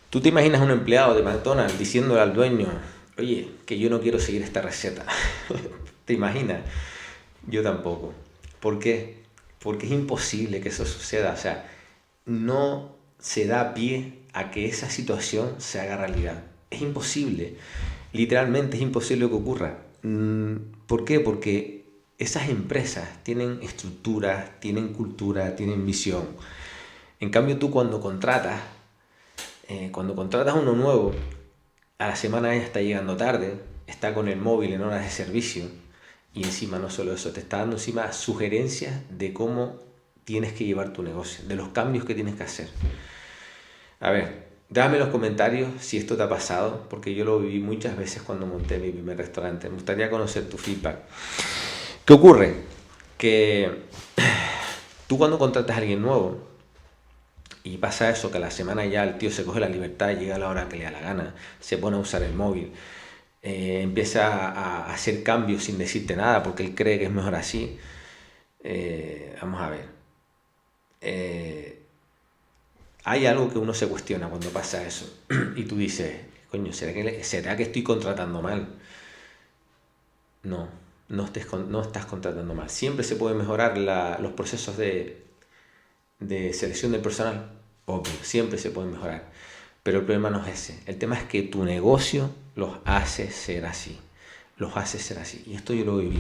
¿Tú te imaginas a un empleado de McDonald's diciéndole al dueño, oye, que yo no quiero seguir esta receta? ¿Te imaginas? Yo tampoco. ¿Por qué? Porque es imposible que eso suceda. O sea, no se da pie a que esa situación se haga realidad. Es imposible. Literalmente es imposible que ocurra. ¿Por qué? Porque esas empresas tienen estructuras, tienen cultura, tienen visión. En cambio, tú cuando contratas uno nuevo, a la semana ya está llegando tarde, está con el móvil en horas de servicio y encima no solo eso, te está dando encima sugerencias de cómo tienes que llevar tu negocio, de los cambios que tienes que hacer. A ver, dame en los comentarios si esto te ha pasado, porque yo lo viví muchas veces cuando monté mi primer restaurante. Me gustaría conocer tu feedback. ¿Qué ocurre? Que tú cuando contratas a alguien nuevo, y pasa eso, que a la semana ya el tío se coge la libertad, llega a la hora que le da la gana, se pone a usar el móvil, empieza a hacer cambios sin decirte nada porque él cree que es mejor así. Vamos a ver. Eh, Hay algo que uno se cuestiona cuando pasa eso. Y tú dices, coño, ¿será que estoy contratando mal? No, no estás contratando mal. Siempre se puede mejorar los procesos de selección del personal. Obvio, siempre se puede mejorar. Pero el problema no es ese. El tema es que tu negocio los hace ser así. Los hace ser así. Y esto yo lo viví.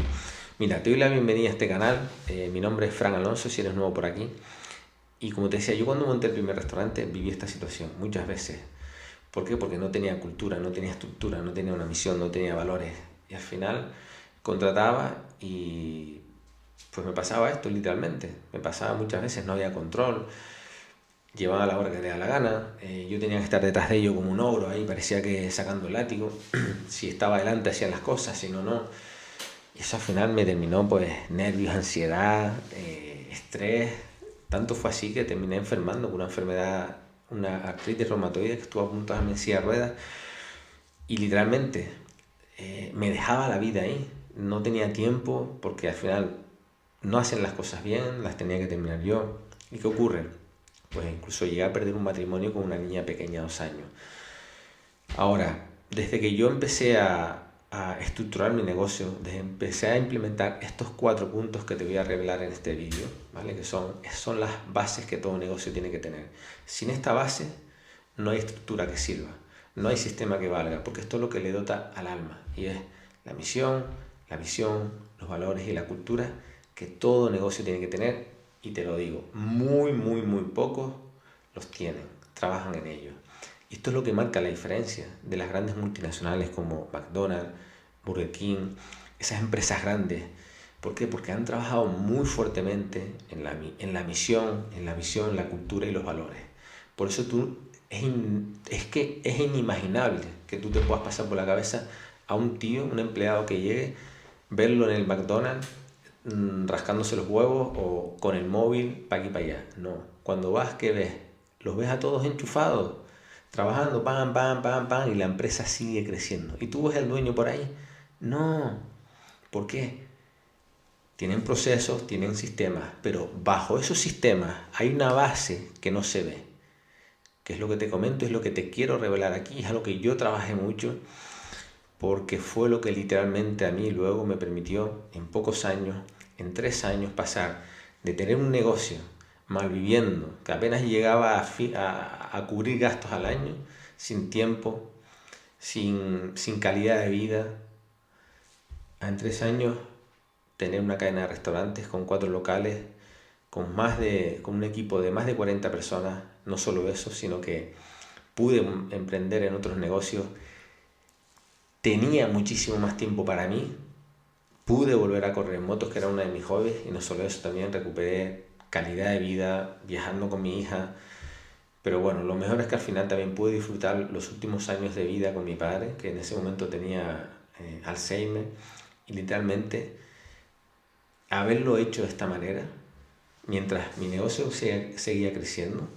Mira, te doy la bienvenida a este canal. Mi nombre es Fran Alonso, si eres nuevo por aquí. Y como te decía, yo cuando monté el primer restaurante viví esta situación muchas veces. ¿Por qué? Porque no tenía cultura, no tenía estructura, no tenía una misión, no tenía valores. Y al final contrataba y pues me pasaba esto literalmente. Me pasaba muchas veces, no había control, llevaba a la hora que le da la gana, yo tenía que estar detrás de ellos como un ogro ahí, parecía que sacando el látigo. Si estaba adelante hacían las cosas, si no, no. Y eso al final me terminó pues nervios, ansiedad, estrés. Tanto fue así que terminé enfermando con una enfermedad, una artritis reumatoide que estuvo a punto de darme en silla de ruedas. Y literalmente me dejaba la vida ahí. No tenía tiempo porque al final no hacen las cosas bien, las tenía que terminar yo. ¿Y qué ocurre? Pues incluso llegué a perder un matrimonio con una niña pequeña de 2 años. Ahora, desde que yo empecé a estructurar mi negocio, desde empecé a implementar estos 4 puntos que te voy a revelar en este vídeo, ¿vale? Que son las bases que todo negocio tiene que tener. Sin esta base, no hay estructura que sirva, no hay sistema que valga, porque esto es lo que le dota al alma, y es la misión, la visión, los valores y la cultura que todo negocio tiene que tener, y te lo digo, muy, muy, muy pocos los tienen, trabajan en ello. Y esto es lo que marca la diferencia de las grandes multinacionales como McDonald's, Burger King, esas empresas grandes. ¿Por qué? Porque han trabajado muy fuertemente en la misión, en la visión, la cultura y los valores. Por eso es que es inimaginable que tú te puedas pasar por la cabeza a un tío, un empleado que llegue, verlo en el McDonald's rascándose los huevos o con el móvil para aquí para allá. No, cuando vas, ¿qué ves? Los ves a todos enchufados, trabajando, pam, pam, pam, pam, y la empresa sigue creciendo. ¿Y tú ves al dueño por ahí? No. ¿Por qué? Tienen procesos, tienen sistemas, pero bajo esos sistemas hay una base que no se ve, que es lo que te comento, es lo que te quiero revelar aquí, es algo que yo trabajé mucho, porque fue lo que literalmente a mí luego me permitió en pocos años, en 3 años, pasar de tener un negocio malviviendo, que apenas llegaba a cubrir gastos al año, sin tiempo, sin calidad de vida, a en 3 años tener una cadena de restaurantes con 4 locales, con un equipo de más de 40 personas. No solo eso, sino que pude emprender en otros negocios, tenía muchísimo más tiempo para mí, pude volver a correr en motos, que era una de mis hobbies, y no solo eso, también recuperé calidad de vida viajando con mi hija. Pero bueno, lo mejor es que al final también pude disfrutar los últimos años de vida con mi padre, que en ese momento tenía Alzheimer, y literalmente haberlo hecho de esta manera, mientras mi negocio seguía creciendo,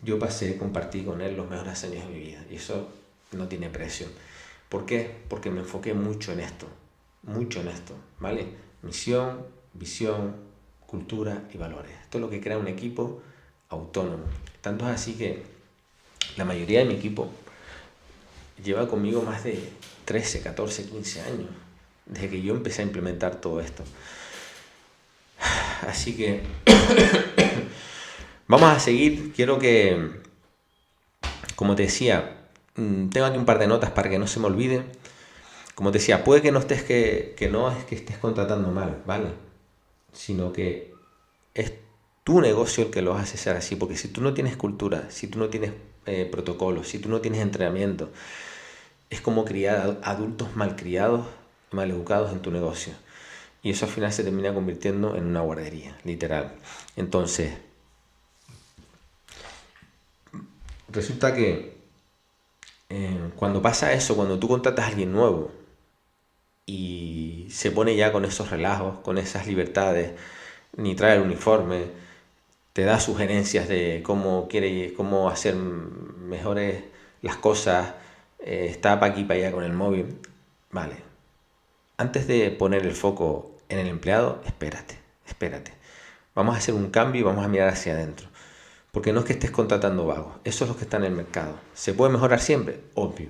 yo compartí con él los mejores años de mi vida, y eso no tiene precio. ¿Por qué? Porque me enfoqué mucho en esto, ¿vale? Misión, visión, cultura y valores. Esto es lo que crea un equipo autónomo. Tanto es así que La mayoría de mi equipo lleva conmigo más de 13, 14, 15 años, desde que yo empecé a implementar todo esto. Así que vamos a seguir. Quiero que, como te decía, tengo aquí un par de notas para que no se me olvide. Como te decía, puede que no estés que no es que estés contratando mal, ¿vale? Sino que es tu negocio el que lo hace ser así, porque si tú no tienes cultura, si tú no tienes protocolos, si tú no tienes entrenamiento, es como criar adultos malcriados, maleducados en tu negocio. Y eso al final se termina convirtiendo en una guardería, literal. Entonces, resulta que cuando pasa eso, cuando tú contratas a alguien nuevo y se pone ya con esos relajos, con esas libertades, ni trae el uniforme, te da sugerencias de cómo hacer mejores las cosas, está para aquí para allá con el móvil, vale. Antes de poner el foco en el empleado, espérate. Vamos a hacer un cambio y vamos a mirar hacia adentro. Porque no es que estés contratando vagos, eso es lo que está en el mercado. ¿Se puede mejorar siempre? Obvio.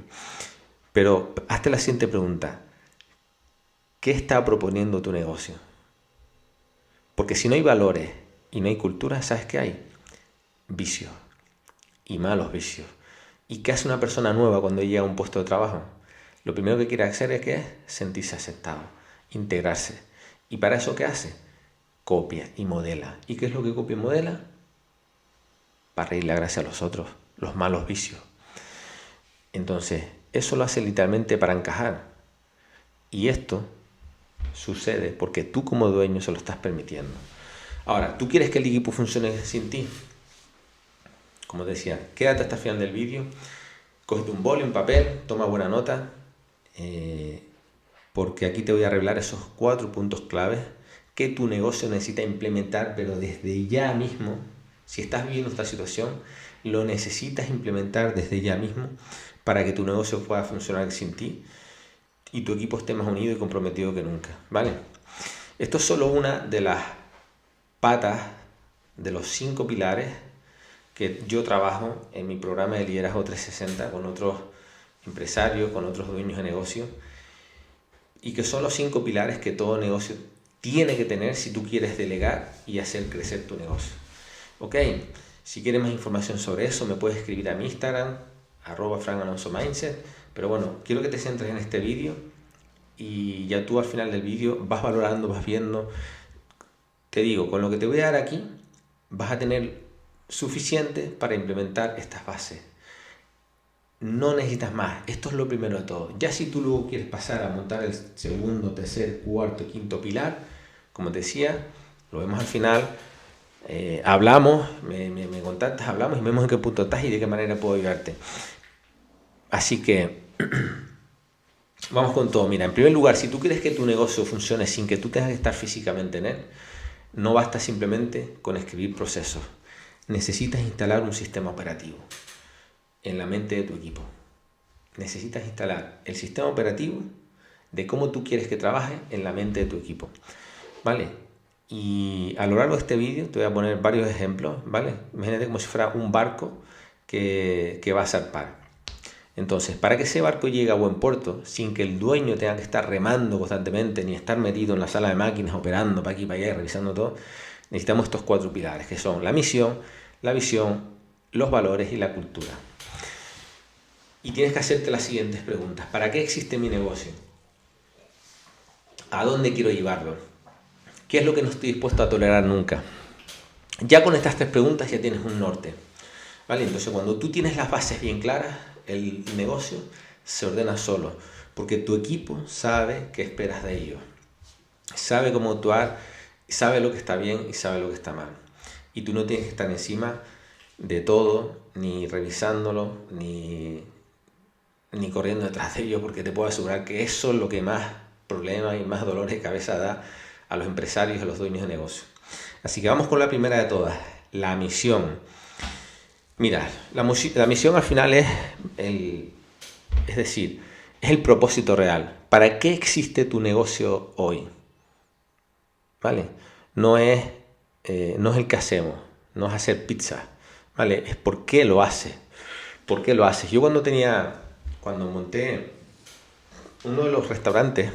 Pero hazte la siguiente pregunta. ¿Qué está proponiendo tu negocio? Porque si no hay valores y no hay cultura, ¿sabes qué hay? Vicios. Y malos vicios. ¿Y qué hace una persona nueva cuando llega a un puesto de trabajo? Lo primero que quiere hacer es ¿qué? Sentirse aceptado, integrarse. ¿Y para eso qué hace? Copia y modela. ¿Y qué es lo que copia y modela? Para reír la gracia a los otros, los malos vicios. Entonces, eso lo hace literalmente para encajar. Y esto sucede porque tú como dueño se lo estás permitiendo. Ahora, ¿tú quieres que el equipo funcione sin ti? Como te decía, quédate hasta el final del vídeo, cógete un boli, un papel, toma buena nota, porque aquí te voy a revelar esos 4 puntos claves que tu negocio necesita implementar, pero desde ya mismo. Si estás viviendo esta situación, lo necesitas implementar desde ya mismo para que tu negocio pueda funcionar sin ti y tu equipo esté más unido y comprometido que nunca, ¿vale? Esto es solo una de las patas de los 5 pilares que yo trabajo en mi programa de liderazgo 360 con otros empresarios, con otros dueños de negocio, y que son los 5 pilares que todo negocio tiene que tener si tú quieres delegar y hacer crecer tu negocio. Ok, si quieres más información sobre eso me puedes escribir a mi Instagram @FrankAlonsoMindset. Pero bueno, quiero que te centres en este vídeo y ya tú al final del vídeo vas valorando, vas viendo. Te digo, con lo que te voy a dar aquí vas a tener suficiente para implementar estas bases. No necesitas más, esto es lo primero de todo. Ya si tú luego quieres pasar a montar el segundo, tercer, cuarto, quinto pilar, como te decía, lo vemos al final. Hablamos, me contactas, hablamos y vemos en qué punto estás y de qué manera puedo ayudarte. Así que vamos con todo. Mira, en primer lugar, si tú quieres que tu negocio funcione sin que tú tengas que estar físicamente en él, no basta simplemente con escribir procesos. Necesitas instalar un sistema operativo en la mente de tu equipo. Necesitas instalar el sistema operativo de cómo tú quieres que trabaje en la mente de tu equipo, ¿vale? Y a lo largo de este vídeo te voy a poner varios ejemplos, ¿vale? Imagínate como si fuera un barco que va a zarpar. Entonces, para que ese barco llegue a buen puerto, sin que el dueño tenga que estar remando constantemente, ni estar metido en la sala de máquinas, operando para aquí y para allá y revisando todo, necesitamos estos 4 pilares, que son la misión, la visión, los valores y la cultura. Y tienes que hacerte las siguientes preguntas. ¿Para qué existe mi negocio? ¿A dónde quiero llevarlo? ¿Qué es lo que no estoy dispuesto a tolerar nunca? Ya con estas 3 preguntas ya tienes un norte, ¿vale? Entonces, cuando tú tienes las bases bien claras, el negocio se ordena solo, porque tu equipo sabe qué esperas de ellos, sabe cómo actuar, sabe lo que está bien y sabe lo que está mal. Y tú no tienes que estar encima de todo, ni revisándolo, ni corriendo detrás de ellos, porque te puedo asegurar que eso es lo que más problemas y más dolores de cabeza da a los empresarios y a los dueños de negocio. Así que vamos con la primera de todas, la misión. Mira, la misión al final es el propósito real. ¿Para qué existe tu negocio hoy? ¿Vale? No es el que hacemos, no es hacer pizza, ¿vale? Es por qué lo hace. ¿Por qué lo haces? Yo cuando monté uno de los restaurantes,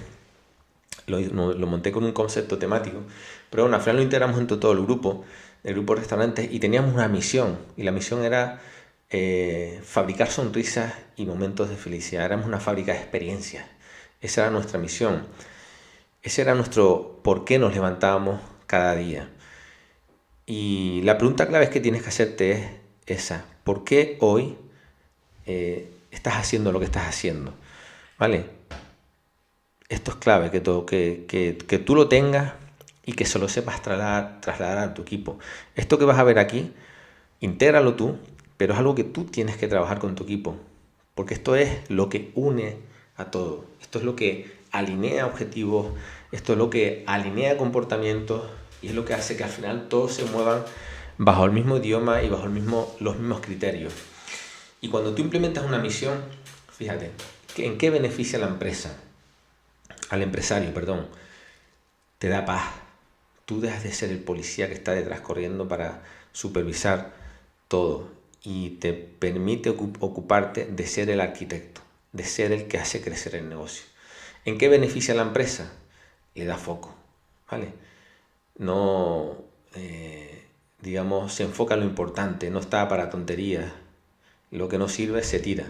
lo monté con un concepto temático, pero bueno, al final lo integramos entre todo el grupo de restaurantes, y teníamos una misión, y la misión era fabricar sonrisas y momentos de felicidad. Éramos una fábrica de experiencias. Esa era nuestra misión. Ese era nuestro por qué nos levantábamos cada día. Y la pregunta clave que tienes que hacerte es esa: ¿por qué hoy estás haciendo lo que estás haciendo? ¿Vale? Esto es clave, que tú lo tengas y que se lo sepas trasladar a tu equipo. Esto que vas a ver aquí, intégralo tú, pero es algo que tú tienes que trabajar con tu equipo, porque esto es lo que une a todo. Esto es lo que alinea objetivos, esto es lo que alinea comportamientos, y es lo que hace que al final todos se muevan bajo el mismo idioma y bajo los mismos criterios. Y cuando tú implementas una misión, fíjate, ¿en qué beneficia a la empresa? Al empresario, perdón. Te da paz. Tú dejas de ser el policía que está detrás corriendo para supervisar todo, y te permite ocuparte de ser el arquitecto, de ser el que hace crecer el negocio. ¿En qué beneficia a la empresa? Le da foco, ¿vale? No, digamos, se enfoca en lo importante, no está para tonterías. Lo que no sirve se tira,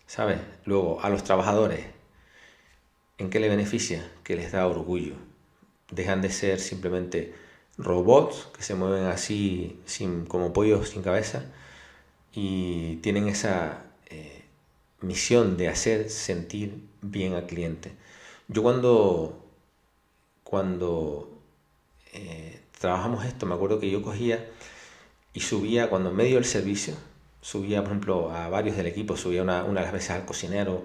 ¿sabes? Luego, a los trabajadores, ¿en qué le beneficia? Que les da orgullo. Dejan de ser simplemente robots que se mueven así como pollos sin cabeza, y tienen esa misión de hacer sentir bien al cliente. Yo cuando trabajamos esto, me acuerdo que yo cogía y subía, cuando en medio del servicio, subía, por ejemplo, a varios del equipo, subía una de las veces al cocinero,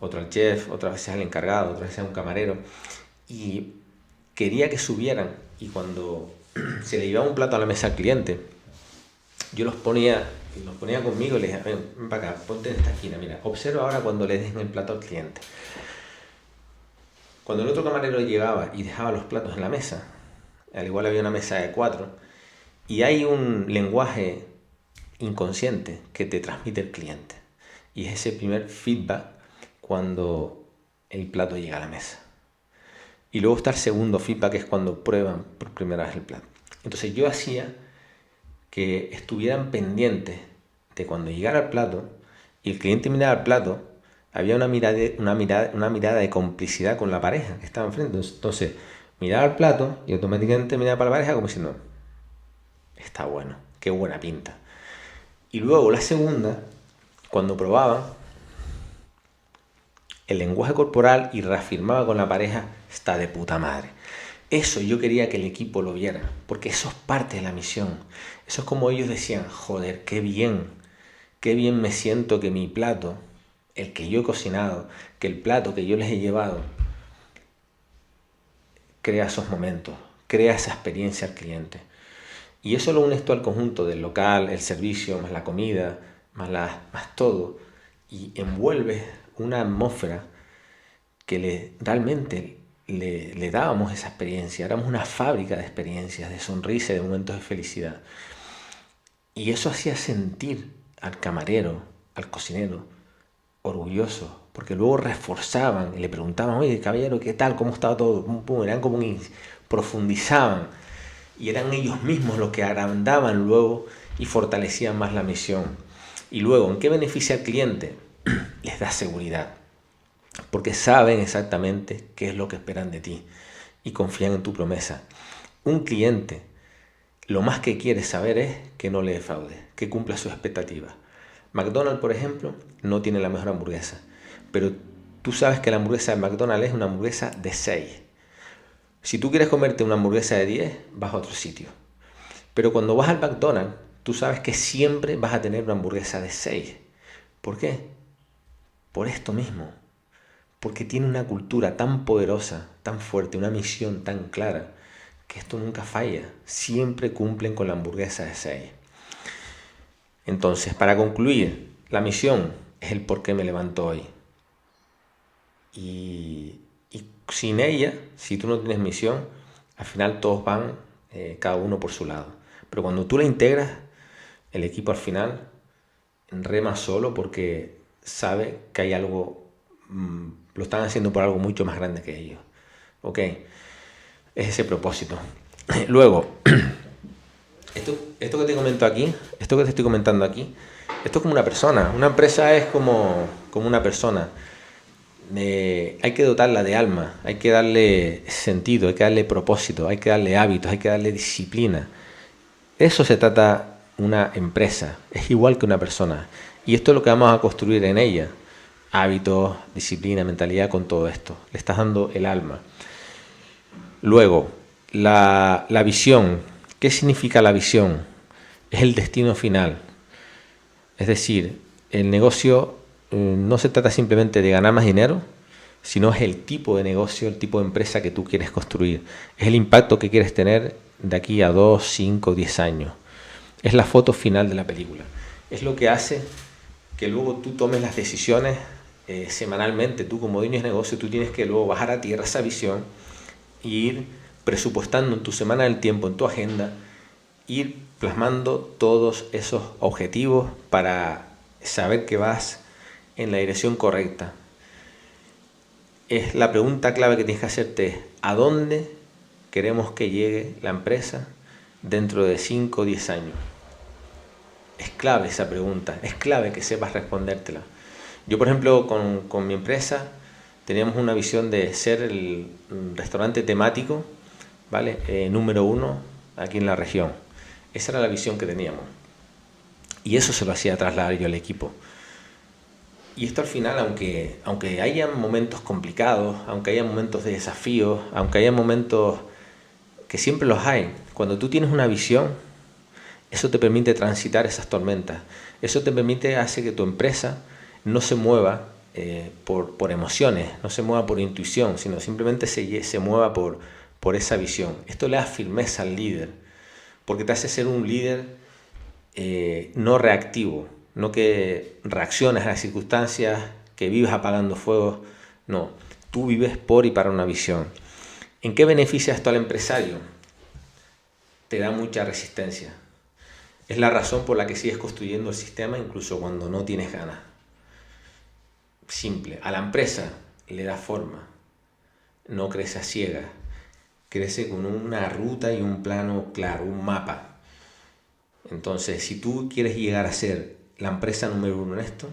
otra al chef, otras veces al encargado, otras veces a un camarero, y quería que subieran, y cuando se le llevaba un plato a la mesa al cliente, yo los ponía conmigo y les decía: ven para acá, ponte en esta esquina, mira, observa ahora cuando le dejen el plato al cliente. Cuando el otro camarero llegaba y dejaba los platos en la mesa, al igual había una mesa de 4, y hay un lenguaje inconsciente que te transmite el cliente, y es ese primer feedback cuando el plato llega a la mesa. Y luego está el segundo feedback, que es cuando prueban por primera vez el plato. Entonces yo hacía que estuvieran pendientes de cuando llegara el plato y el cliente miraba el plato, había una mirada de complicidad con la pareja que estaba enfrente. Entonces miraba el plato y automáticamente miraba para la pareja como diciendo: está bueno, qué buena pinta. Y luego la segunda, cuando probaban, el lenguaje corporal y reafirmaba con la pareja: está de puta madre. Eso yo quería que el equipo lo viera, porque eso es parte de la misión. Eso es como ellos decían: joder, qué bien me siento que mi plato, el que yo he cocinado, que el plato que yo les he llevado, crea esos momentos, crea esa experiencia al cliente. Y eso lo unes tú al conjunto del local, el servicio, más la comida, más todo, y envuelves una atmósfera que realmente le dábamos esa experiencia. Éramos una fábrica de experiencias, de sonrisas, de momentos de felicidad. Y eso hacía sentir al camarero, al cocinero, orgulloso, porque luego reforzaban y le preguntaban: oye, caballero, ¿qué tal? ¿Cómo estaba todo? Eran como profundizaban, y eran ellos mismos los que agrandaban luego y fortalecían más la misión. Y luego, ¿en qué beneficia al cliente? Les da seguridad, porque saben exactamente qué es lo que esperan de ti y confían en tu promesa. Un cliente lo más que quiere saber es que no le defraude, que cumpla sus expectativas. McDonald's, por ejemplo, no tiene la mejor hamburguesa, pero tú sabes que la hamburguesa de McDonald's es una hamburguesa de 6. Si tú quieres comerte una hamburguesa de 10, vas a otro sitio. Pero cuando vas al McDonald's, tú sabes que siempre vas a tener una hamburguesa de 6. ¿Por qué? Por esto mismo. Porque tiene una cultura tan poderosa, tan fuerte, una misión tan clara, que esto nunca falla. Siempre cumplen con la hamburguesa de 6. Entonces, para concluir, la misión es el por qué me levanto hoy. Y sin ella, si tú no tienes misión, al final todos van cada uno por su lado. Pero cuando tú la integras, el equipo al final rema solo porque sabe que hay algo, lo están haciendo por algo mucho más grande que ellos. ¿Ok? Es ese propósito. Luego, esto que te comento aquí, esto que te estoy comentando aquí, esto es como una persona. Una empresa es como una persona. Hay que dotarla de alma, hay que darle sentido, hay que darle propósito, hay que darle hábitos, hay que darle disciplina. De eso se trata una empresa, es igual que una persona. Y esto es lo que vamos a construir en ella. Hábitos, disciplina, mentalidad, con todo esto. Le estás dando el alma. Luego, la visión. ¿Qué significa la visión? Es el destino final. Es decir, el negocio no se trata simplemente de ganar más dinero, sino es el tipo de negocio, el tipo de empresa que tú quieres construir. Es el impacto que quieres tener de aquí a 2, 5, 10 años. Es la foto final de la película. Es lo que hace que luego tú tomes las decisiones semanalmente. Tú como dueño de negocio, tú tienes que luego bajar a tierra esa visión e ir presupuestando en tu semana del tiempo, en tu agenda, ir plasmando todos esos objetivos para saber que vas en la dirección correcta. Es la pregunta clave que tienes que hacerte: ¿a dónde queremos que llegue la empresa dentro de 5 o 10 años? Es clave esa pregunta, es clave que sepas respondértela. Yo, por ejemplo, con mi empresa teníamos una visión de ser el restaurante temático, ¿vale? Número 1 aquí en la región. Esa era la visión que teníamos. Y eso se lo hacía trasladar yo al equipo. Y esto al final, aunque haya momentos complicados, aunque haya momentos de desafíos, aunque haya momentos que siempre los hay, cuando tú tienes una visión, eso te permite transitar esas tormentas. Eso te permite, hace que tu empresa no se mueva por emociones, no se mueva por intuición, sino simplemente se mueva por esa visión. Esto le da firmeza al líder, porque te hace ser un líder no reactivo, no que reacciones a las circunstancias, que vives apagando fuegos. No, tú vives por y para una visión. ¿En qué beneficia esto al empresario? Te da mucha resistencia. Es la razón por la que sigues construyendo el sistema incluso cuando no tienes ganas. Simple. A la empresa le da forma. No crece a ciegas. Crece con una ruta y un plano claro, un mapa. Entonces, si tú quieres llegar a ser la empresa número 1 en esto,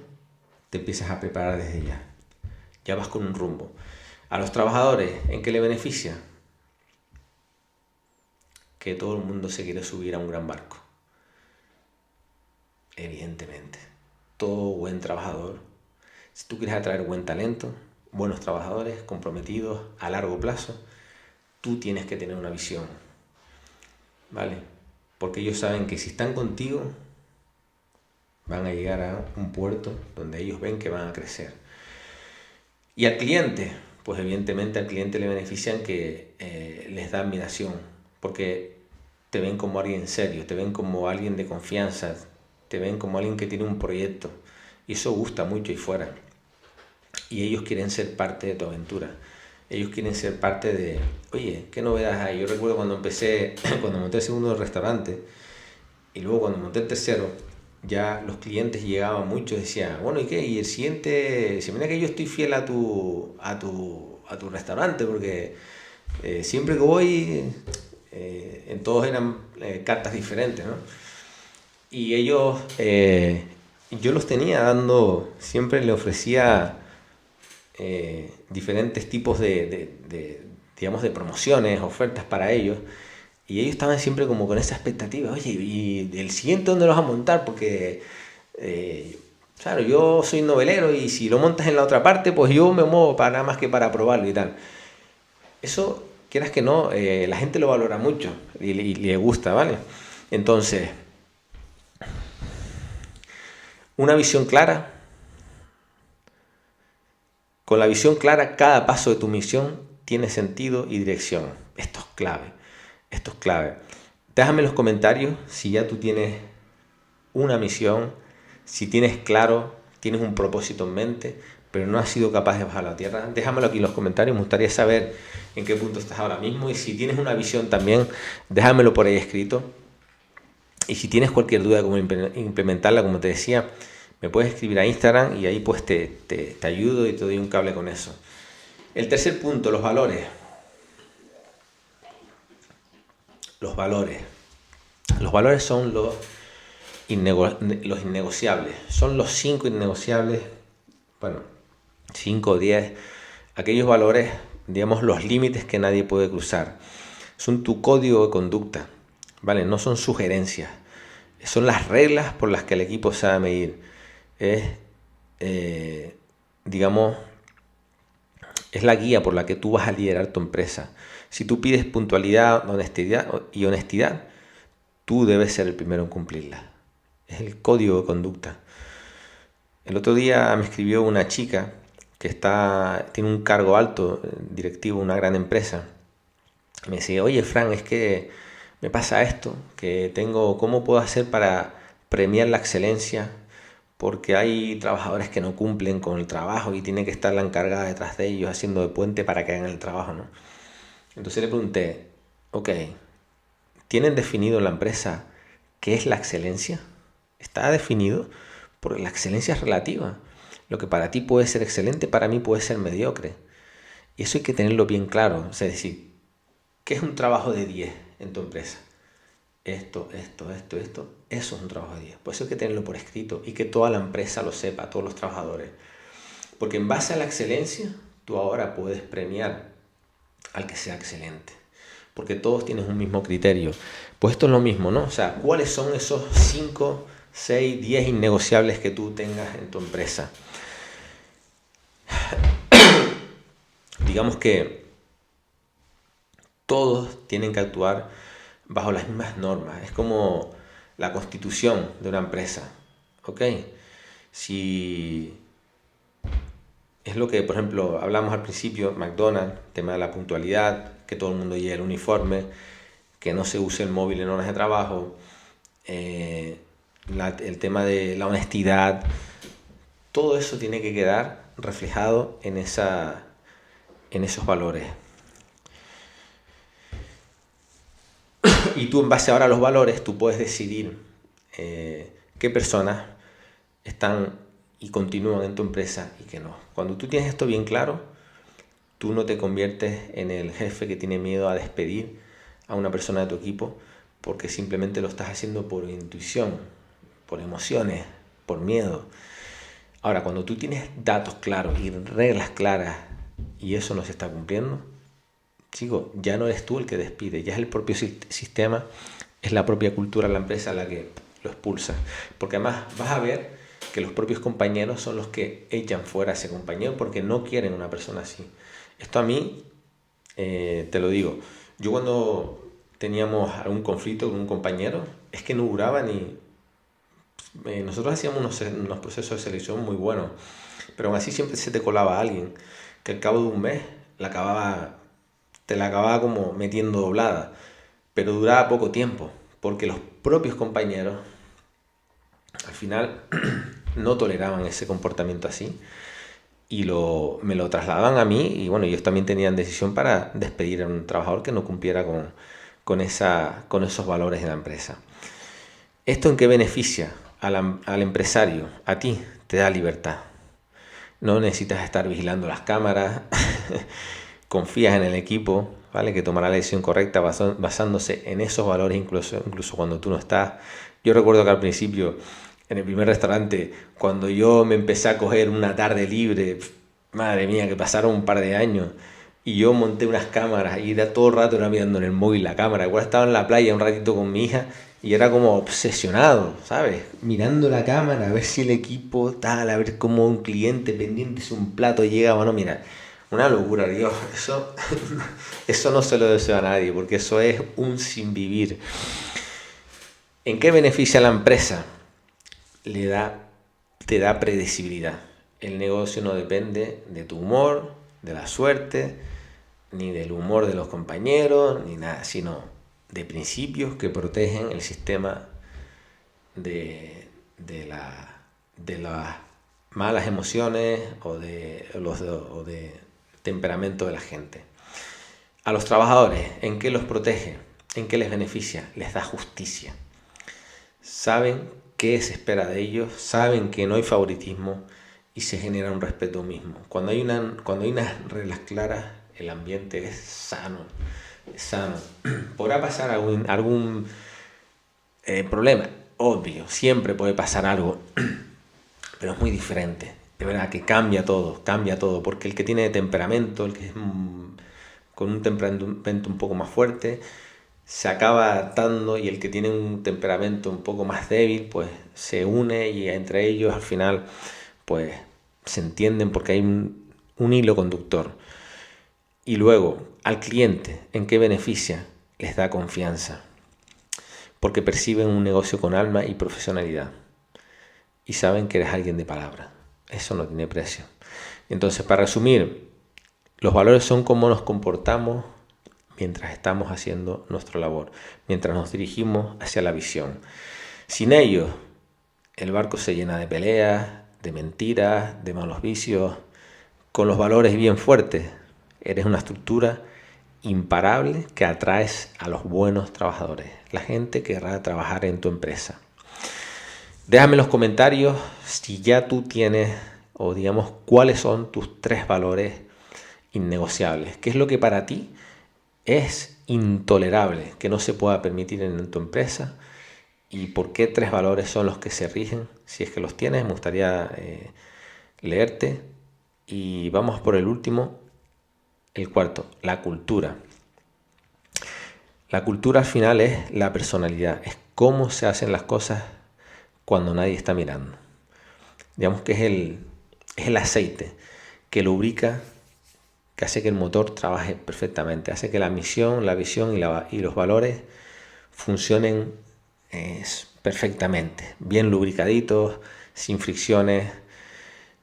te empiezas a preparar desde ya. Ya vas con un rumbo. A los trabajadores, ¿en qué le beneficia? Que todo el mundo se quiere subir a un gran barco. Evidentemente. Todo buen trabajador, si tú quieres atraer buen talento, buenos trabajadores comprometidos a largo plazo, tú tienes que tener una visión, ¿vale? Porque ellos saben que si están contigo, van a llegar a un puerto donde ellos ven que van a crecer. Y al cliente, pues evidentemente al cliente le benefician que les da admiración, porque te ven como alguien serio, te ven como alguien de confianza, te ven como alguien que tiene un proyecto, y eso gusta mucho ahí fuera. Y ellos quieren ser parte de tu aventura. Ellos quieren ser parte de, oye, ¿qué novedades hay? Yo recuerdo cuando empecé, cuando monté el segundo restaurante, y luego cuando monté el tercero, ya los clientes llegaban muchos, decían, bueno, ¿y qué? Y el siguiente, dice, mira que yo estoy fiel a tu restaurante, porque siempre que voy, en todos eran cartas diferentes, ¿no? Y ellos, yo los tenía dando, siempre le ofrecía diferentes tipos digamos, de promociones, ofertas para ellos, y ellos estaban siempre como con esa expectativa, oye, ¿y el siguiente dónde lo vas a montar? Porque claro, yo soy novelero y si lo montas en la otra parte, pues yo me muevo para nada más que para probarlo y tal. Eso, quieras que no, la gente lo valora mucho y le gusta, ¿vale? Entonces, una visión clara. Con la visión clara, cada paso de tu misión tiene sentido y dirección. Esto es clave. Esto es clave. Déjame en los comentarios si ya tú tienes una misión, si tienes claro, tienes un propósito en mente, pero no has sido capaz de bajar a la tierra. Déjamelo aquí en los comentarios. Me gustaría saber en qué punto estás ahora mismo. Y si tienes una visión también, déjamelo por ahí escrito. Y si tienes cualquier duda de cómo implementarla, como te decía, me puedes escribir a Instagram y ahí pues te ayudo y te doy un cable con eso. El tercer punto, los valores. Los valores. Los valores son los innegociables. Son los 5 innegociables, bueno, 5 o 10, aquellos valores, digamos, los límites que nadie puede cruzar. Son tu código de conducta, ¿vale? No son sugerencias. Son las reglas por las que el equipo se va a medir. Digamos, es la guía por la que tú vas a liderar tu empresa. Si tú pides puntualidad, honestidad, tú debes ser el primero en cumplirla. Es el código de conducta. El otro día me escribió una chica que tiene un cargo alto, directivo de una gran empresa. Me decía, oye Fran, es que me pasa esto, ¿cómo puedo hacer para premiar la excelencia? Porque hay trabajadores que no cumplen con el trabajo y tiene que estar la encargada detrás de ellos haciendo de puente para que hagan el trabajo, ¿no? Entonces le pregunté, ok, ¿tienen definido en la empresa qué es la excelencia? ¿Está definido? Porque la excelencia es relativa. Lo que para ti puede ser excelente, para mí puede ser mediocre. Y eso hay que tenerlo bien claro. Es decir, ¿qué es un trabajo de 10 en tu empresa? Esto. Eso es un trabajo de 10. Por eso hay que tenerlo por escrito y que toda la empresa lo sepa, todos los trabajadores. Porque en base a la excelencia, tú ahora puedes premiar al que sea excelente. Porque todos tienen un mismo criterio. Pues esto es lo mismo, ¿no? O sea, ¿cuáles son esos 5, 6, 10 innegociables que tú tengas en tu empresa? Digamos que todos tienen que actuar bajo las mismas normas. Es como la constitución de una empresa, ¿ok? Si es lo que, por ejemplo, hablamos al principio, McDonald's, tema de la puntualidad, que todo el mundo lleve el uniforme, que no se use el móvil en horas de trabajo, el tema de la honestidad, todo eso tiene que quedar reflejado en esos valores. Y tú en base ahora a los valores, tú puedes decidir qué personas están y continúan en tu empresa y qué no. Cuando tú tienes esto bien claro, tú no te conviertes en el jefe que tiene miedo a despedir a una persona de tu equipo porque simplemente lo estás haciendo por intuición, por emociones, por miedo. Ahora, cuando tú tienes datos claros y reglas claras y eso no se está cumpliendo, chico, ya no eres tú el que despide, ya es el propio sistema, es la propia cultura de la empresa la que lo expulsa. Porque además vas a ver que los propios compañeros son los que echan fuera a ese compañero porque no quieren una persona así. Esto a mí, te lo digo, yo cuando teníamos algún conflicto con un compañero, es que no duraba ni... nosotros hacíamos unos procesos de selección muy buenos, pero aún así siempre se te colaba alguien que al cabo de un mes te la acababa como metiendo doblada, pero duraba poco tiempo, porque los propios compañeros al final no toleraban ese comportamiento así y me lo trasladaban a mí y bueno, ellos también tenían decisión para despedir a un trabajador que no cumpliera con esos valores de la empresa. ¿Esto en qué beneficia al empresario? A ti te da libertad. No necesitas estar vigilando las cámaras, confías en el equipo, ¿vale? Que tomará la decisión correcta basándose en esos valores incluso cuando tú no estás. Yo recuerdo que al principio, en el primer restaurante, cuando yo me empecé a coger una tarde libre, madre mía, que pasaron un par de años, y yo monté unas cámaras y era todo el rato era mirando en el móvil la cámara. Igual estaba en la playa un ratito con mi hija y era como obsesionado, ¿sabes? Mirando la cámara, a ver si el equipo tal, a ver cómo un cliente pendiente si un plato llega, bueno, mira, una locura, Dios, eso no se lo deseo a nadie, porque eso es un sin vivir. ¿En qué beneficia a la empresa? Te da predecibilidad. El negocio no depende de tu humor, de la suerte, ni del humor de los compañeros, ni nada, sino de principios que protegen el sistema de las malas emociones o de temperamento de la gente. A los trabajadores, ¿en qué los protege? ¿En qué les beneficia? Les da justicia. Saben qué se espera de ellos, saben que no hay favoritismo y se genera un respeto mismo. Cuando hay unas reglas claras, el ambiente es sano. Es sano. Podrá pasar algún problema, obvio, siempre puede pasar algo, pero es muy diferente. De verdad que cambia todo, porque el que tiene temperamento, el que es con un temperamento un poco más fuerte, se acaba adaptando, y el que tiene un temperamento un poco más débil, pues se une, y entre ellos al final pues se entienden porque hay un hilo conductor. Y luego, al cliente, ¿en qué beneficia? Les da confianza, porque perciben un negocio con alma y profesionalidad, y saben que eres alguien de palabra. Eso no tiene precio. Entonces, para resumir, los valores son cómo nos comportamos mientras estamos haciendo nuestra labor, mientras nos dirigimos hacia la visión. Sin ellos, el barco se llena de peleas, de mentiras, de malos vicios. Con los valores bien fuertes, eres una estructura imparable que atraes a los buenos trabajadores. La gente querrá trabajar en tu empresa. Déjame en los comentarios si ya tú tienes, o digamos, cuáles son tus 3 valores innegociables. ¿Qué es lo que para ti es intolerable, que no se pueda permitir en tu empresa? ¿Y por qué 3 valores son los que se rigen? Si es que los tienes, me gustaría leerte. Y vamos por el último, el cuarto, la cultura. La cultura al final es la personalidad, es cómo se hacen las cosas cuando nadie está mirando. Digamos que es el aceite que lubrica, que hace que el motor trabaje perfectamente, hace que la misión, la visión y los valores funcionen perfectamente, bien lubricaditos, sin fricciones.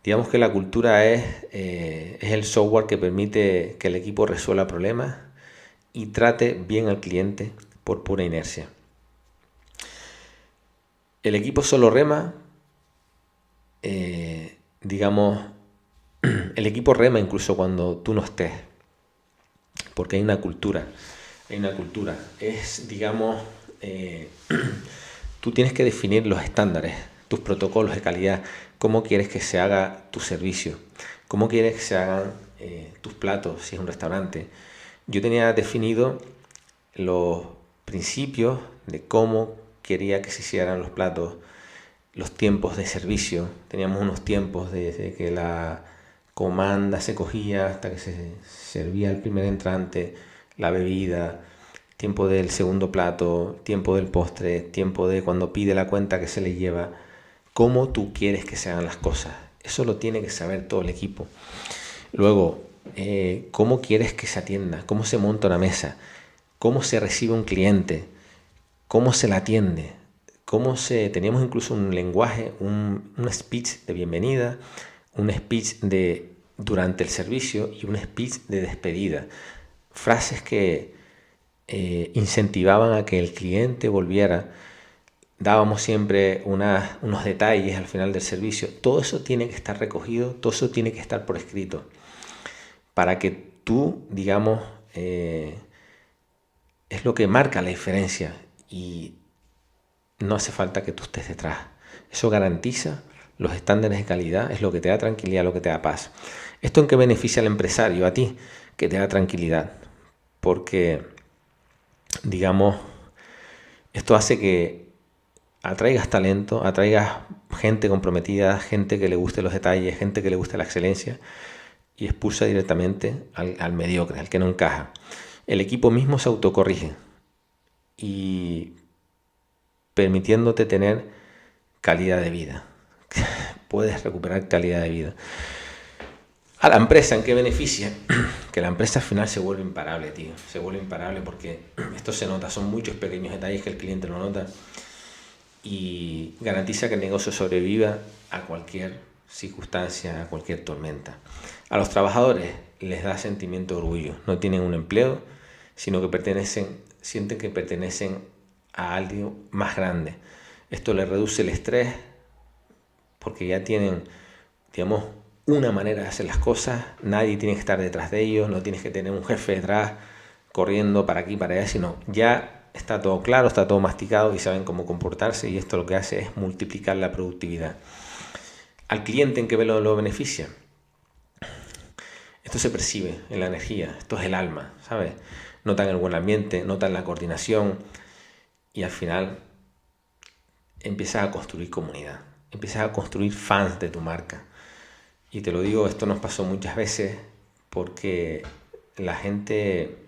Digamos que la cultura es el software que permite que el equipo resuelva problemas y trate bien al cliente por pura inercia. El equipo solo rema, digamos, el equipo rema incluso cuando tú no estés, porque hay una cultura. Es, digamos, tú tienes que definir los estándares, tus protocolos de calidad, cómo quieres que se haga tu servicio, cómo quieres que se hagan tus platos, si es un restaurante. Yo tenía definido los principios de cómo quería que se hicieran los platos, los tiempos de servicio. Teníamos unos tiempos desde que la comanda se cogía hasta que se servía el primer entrante, la bebida, tiempo del segundo plato, tiempo del postre, tiempo de cuando pide la cuenta que se le lleva. Cómo tú quieres que se hagan las cosas. Eso lo tiene que saber todo el equipo. Luego, cómo quieres que se atienda, cómo se monta una mesa, cómo se recibe un cliente, cómo se la atiende, teníamos incluso un lenguaje, un speech de bienvenida, un speech durante el servicio y un speech de despedida. Frases que incentivaban a que el cliente volviera. Dábamos siempre unos detalles al final del servicio. Todo eso tiene que estar recogido, todo eso tiene que estar por escrito, para que tú, digamos, es lo que marca la diferencia, y no hace falta que tú estés detrás. Eso garantiza los estándares de calidad, es lo que te da tranquilidad, lo que te da paz. ¿Esto en qué beneficia al empresario? A ti, que te da tranquilidad, porque, digamos, esto hace que atraigas talento, atraigas gente comprometida, gente que le guste los detalles, gente que le guste la excelencia, y expulsa directamente al mediocre, al que no encaja. El equipo mismo se autocorrige, y permitiéndote tener calidad de vida. Puedes recuperar calidad de vida. A la empresa, ¿en qué beneficia? Que la empresa al final se vuelve imparable, tío. Se vuelve imparable porque esto se nota. Son muchos pequeños detalles que el cliente no nota, y garantiza que el negocio sobreviva a cualquier circunstancia, a cualquier tormenta. A los trabajadores les da sentimiento de orgullo. No tienen un empleo, sino que sienten que pertenecen a algo más grande. Esto les reduce el estrés, porque ya tienen, digamos, una manera de hacer las cosas. Nadie tiene que estar detrás de ellos, no tienes que tener un jefe detrás corriendo para aquí, para allá, sino ya está todo claro, está todo masticado y saben cómo comportarse, y esto lo que hace es multiplicar la productividad. Al cliente, ¿en qué lo beneficia? Esto se percibe en la energía, esto es el alma, ¿sabes? Notan el buen ambiente, notan la coordinación y al final empiezas a construir comunidad, empiezas a construir fans de tu marca. Y te lo digo, esto nos pasó muchas veces porque la gente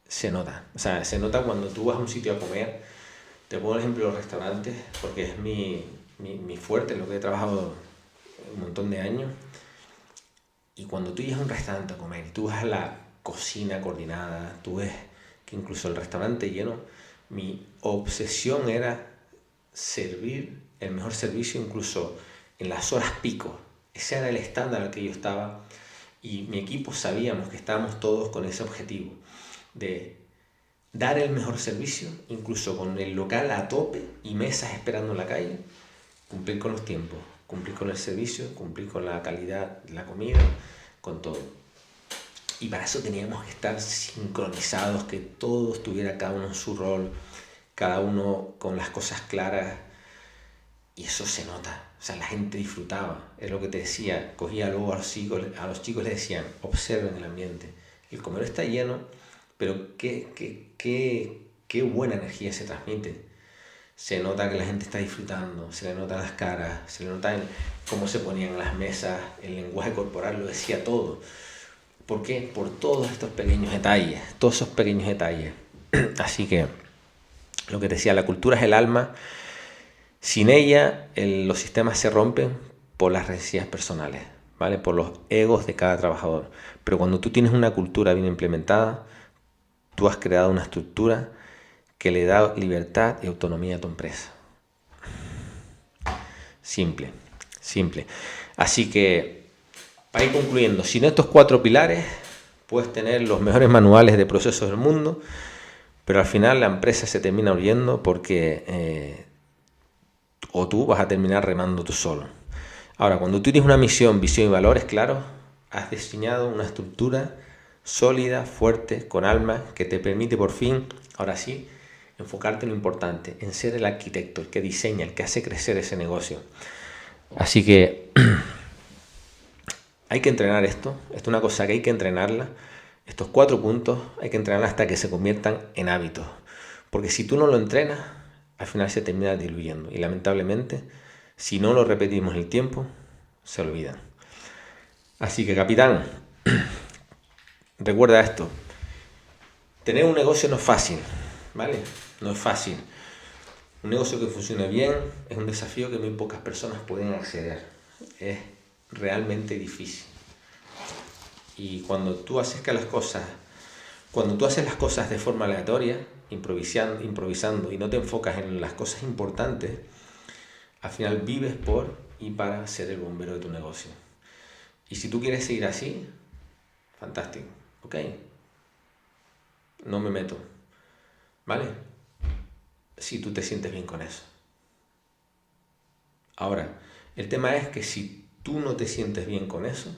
se nota. O sea, se nota cuando tú vas a un sitio a comer. Te pongo el ejemplo de los restaurantes porque es mi fuerte, lo que he trabajado un montón de años. Y cuando tú llegas a un restaurante a comer y tú ves la cocina coordinada, tú ves que incluso el restaurante lleno, mi obsesión era servir el mejor servicio incluso en las horas pico. Ese era el estándar al que yo estaba y mi equipo sabíamos que estábamos todos con ese objetivo de dar el mejor servicio, incluso con el local a tope y mesas esperando en la calle, cumplir con los tiempos, cumplir con el servicio, cumplir con la calidad de la comida, con todo. Y para eso teníamos que estar sincronizados, que todos tuviera cada uno en su rol, cada uno con las cosas claras, y eso se nota. O sea, la gente disfrutaba, es lo que te decía, cogía luego a los chicos les decían, observen el ambiente, el comedor está lleno, pero qué buena energía se transmite. Se nota que la gente está disfrutando, se le notan las caras, se le nota en cómo se ponían las mesas, el lenguaje corporal lo decía todo. ¿Por qué? Por todos estos pequeños detalles, todos esos pequeños detalles. Así que, lo que te decía, la cultura es el alma. Sin ella, los sistemas se rompen por las necesidades personales, ¿vale? Por los egos de cada trabajador. Pero cuando tú tienes una cultura bien implementada, tú has creado una estructura que le da libertad y autonomía a tu empresa. Simple, simple. Así que, para ir concluyendo, sin estos 4 pilares, puedes tener los mejores manuales de procesos del mundo, pero al final la empresa se termina huyendo porque o tú vas a terminar remando tú solo. Ahora, cuando tú tienes una misión, visión y valores claros, has diseñado una estructura sólida, fuerte, con alma, que te permite por fin, ahora sí, enfocarte en lo importante, en ser el arquitecto, el que diseña, el que hace crecer ese negocio. Así que hay que entrenar esto es una cosa que hay que entrenarla. Estos 4 puntos hay que entrenarla hasta que se conviertan en hábitos. Porque si tú no lo entrenas, al final se termina diluyendo. Y lamentablemente, si no lo repetimos en el tiempo, se olvidan. Así que, capitán, recuerda esto. Tener un negocio no es fácil, ¿vale? No es fácil. Un negocio que funcione bien es un desafío que muy pocas personas pueden acceder. Es realmente difícil. Y cuando tú haces las cosas de forma aleatoria, improvisando y no te enfocas en las cosas importantes, al final vives por y para ser el bombero de tu negocio. Y si tú quieres seguir así, fantástico, ok, no me meto, ¿vale? Si tú te sientes bien con eso. Ahora, el tema es que si tú no te sientes bien con eso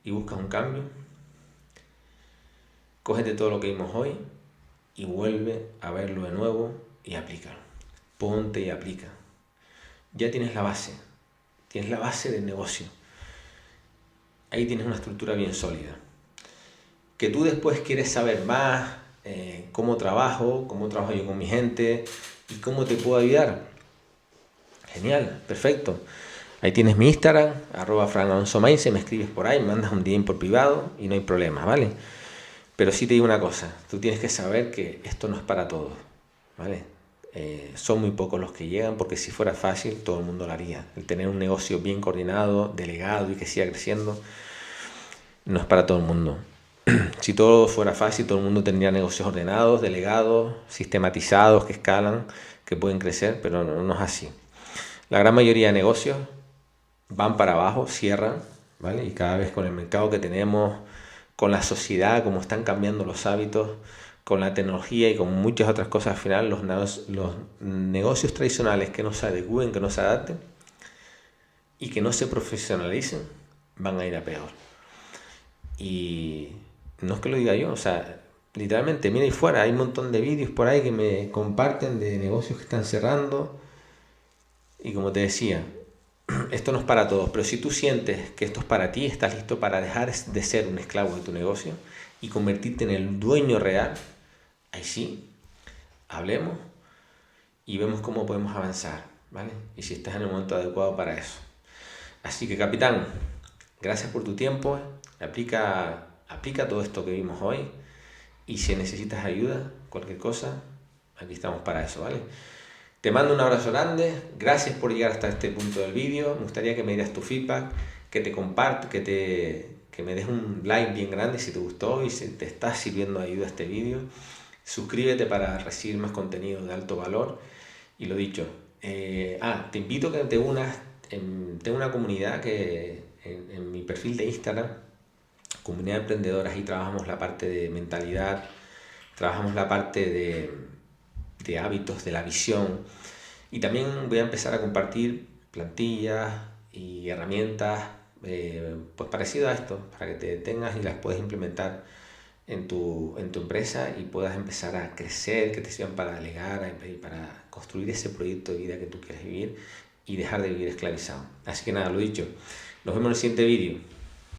y buscas un cambio, cógete todo lo que vimos hoy y vuelve a verlo de nuevo y aplícalo. Ponte y aplica. Ya tienes la base del negocio. Ahí tienes una estructura bien sólida. Que tú después quieres saber más, cómo trabajo yo con mi gente y cómo te puedo ayudar. Genial, perfecto. Ahí tienes mi Instagram, @FranAlonsoMainse, me escribes por ahí, me mandas un DM por privado y no hay problema, ¿vale? Pero sí te digo una cosa, tú tienes que saber que esto no es para todos, ¿vale? Son muy pocos los que llegan, porque si fuera fácil todo el mundo lo haría. El tener un negocio bien coordinado, delegado y que siga creciendo, no es para todo el mundo. Si todo fuera fácil, todo el mundo tendría negocios ordenados, delegados, sistematizados, que escalan, que pueden crecer, pero no es así. La gran mayoría de negocios van para abajo, cierran, ¿vale? Y cada vez con el mercado que tenemos, con la sociedad, como están cambiando los hábitos, con la tecnología y con muchas otras cosas, al final los negocios tradicionales que no se adecúen, que no se adapten y que no se profesionalicen, van a ir a peor. Y no es que lo diga yo, o sea, literalmente, mira ahí fuera, hay un montón de vídeos por ahí que me comparten de negocios que están cerrando. Y como te decía, esto no es para todos, pero si tú sientes que esto es para ti, estás listo para dejar de ser un esclavo de tu negocio y convertirte en el dueño real, ahí sí, hablemos y vemos cómo podemos avanzar, ¿vale? Y si estás en el momento adecuado para eso. Así que, capitán, gracias por tu tiempo. Aplica todo esto que vimos hoy. Y si necesitas ayuda, cualquier cosa, aquí estamos para eso, ¿vale? Te mando un abrazo grande. Gracias por llegar hasta este punto del vídeo. Me gustaría que me dieras tu feedback, que te compartas, que me des un like bien grande si te gustó y si te está sirviendo de ayuda este vídeo. Suscríbete para recibir más contenido de alto valor. Y lo dicho, te invito a que te unas. Tengo una comunidad que en mi perfil de Instagram, comunidad de emprendedoras, y trabajamos la parte de mentalidad, trabajamos la parte de hábitos, de la visión, y también voy a empezar a compartir plantillas y herramientas pues parecido a esto, para que te tengas y las puedas implementar en tu empresa y puedas empezar a crecer, que te sirvan para delegar y para construir ese proyecto de vida que tú quieres vivir y dejar de vivir esclavizado. Así que nada, lo dicho, nos vemos en el siguiente vídeo.